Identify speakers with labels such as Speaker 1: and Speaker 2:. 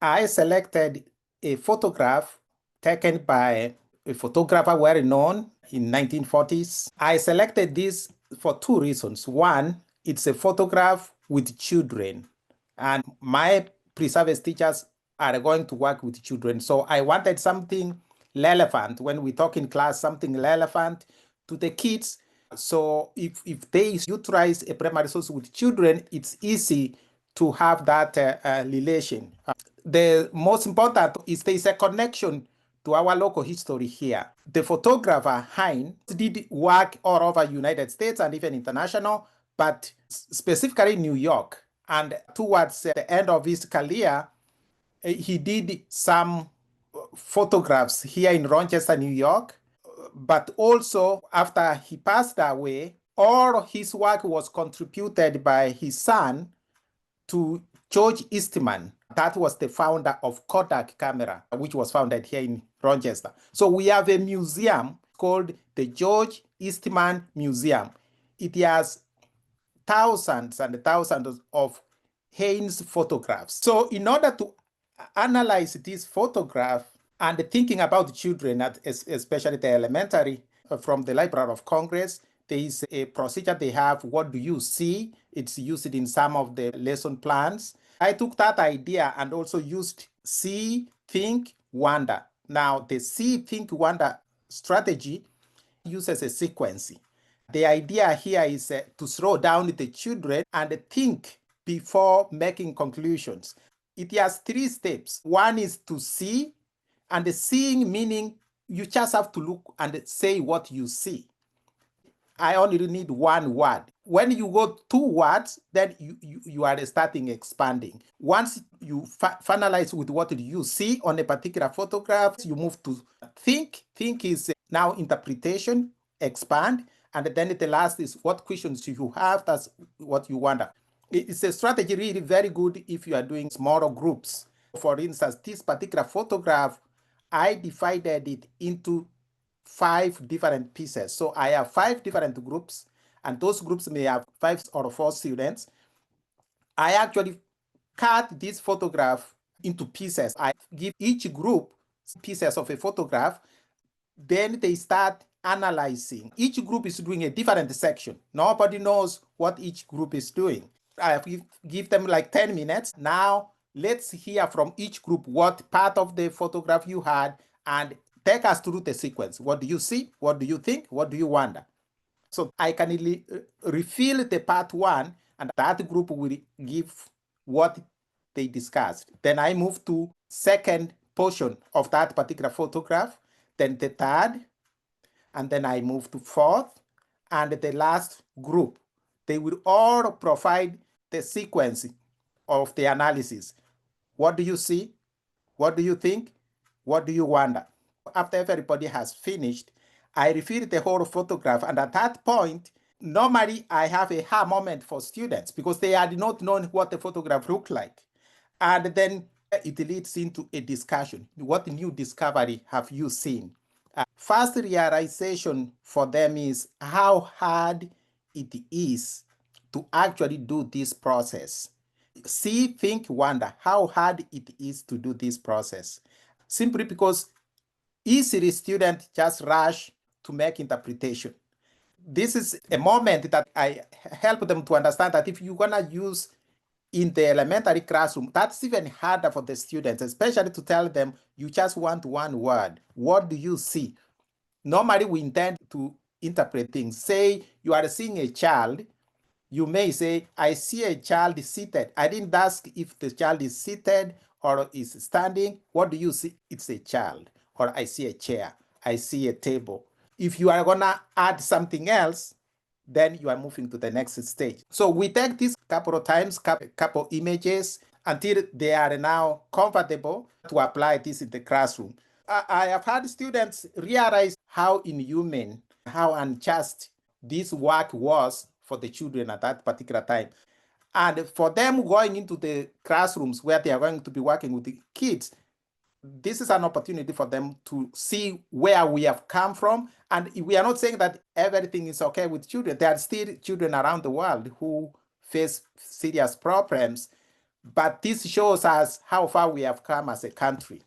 Speaker 1: I selected a photograph taken by a photographer well known in 1940s. I selected this for two reasons. One, it's a photograph with children, and my pre-service teachers are going to work with children. So I wanted something relevant when we talk in class, something relevant to the kids. So if they utilize a primary source with children, it's easy to have that relation. The most important is there is a connection to our local history here. The photographer Hein did work all over United States and even international, but specifically New York. And towards the end of his career, he did some photographs here in Rochester, New York. But also after he passed away, all his work was contributed by his son to George Eastman. That was the founder of Kodak camera, which was founded here in Rochester. So we have a museum called the George Eastman Museum. It has thousands and thousands of Haynes photographs. So in order to analyze this photograph and thinking about children, especially the elementary, from the Library of Congress, there is a procedure they have. What do you see? It's used in some of the lesson plans. I took that idea and also used see, think, wonder. Now, the see, think, wonder strategy uses a sequence. The idea here is to slow down the children and think before making conclusions. It has three steps. One is to see, and the seeing meaning you just have to look and say what you see. I only need one word. When you go two words, then you are starting expanding. Once you finalize with what you see on a particular photograph, you move to think. Think is now interpretation, expand. And then the last is what questions you have. That's what you wonder. It's a strategy really very good if you are doing smaller groups. For instance, this particular photograph, I divided it into 5 different pieces. So I have 5 different groups, and those groups may have 5 or 4 students. I actually cut this photograph into pieces. I give each group pieces of a photograph. Then they start analyzing. Each group is doing a different section. Nobody knows what each group is doing. I give them like 10 minutes. Now, let's hear from each group what part of the photograph you had and take us through the sequence. What do you see? What do you think? What do you wonder? So I can refill the part 1, and that group will give what they discussed. Then I move to second portion of that particular photograph, then the third, and then I move to fourth, and the last group. They will all provide the sequence of the analysis. What do you see? What do you think? What do you wonder? After everybody has finished, I refill the whole photograph, and at that point, normally I have a ha moment for students because they had not known what the photograph looked like. And then it leads into a discussion. What new discovery have you seen? First realization for them is how hard it is to actually do this process. See, think, wonder how hard it is to do this process. Simply because easily students just rush to make interpretation. This is a moment that I help them to understand that if you're gonna use in the elementary classroom, that's even harder for the students, especially to tell them you just want one word. What do you see? Normally we intend to interpret things. Say you are seeing a child, you may say, I see a child seated. I didn't ask if the child is seated or is standing. What do you see? It's a child. Or I see a chair. I see a table. If you are gonna add something else, then you are moving to the next stage. So we take this couple of times, couple images, until they are now comfortable to apply this in the classroom. I have had students realize how inhuman, how unjust this work was for the children at that particular time. And for them going into the classrooms where they are going to be working with the kids, this is an opportunity for them to see where we have come from. And we are not saying that everything is okay with children. There are still children around the world who face serious problems. But this shows us how far we have come as a country.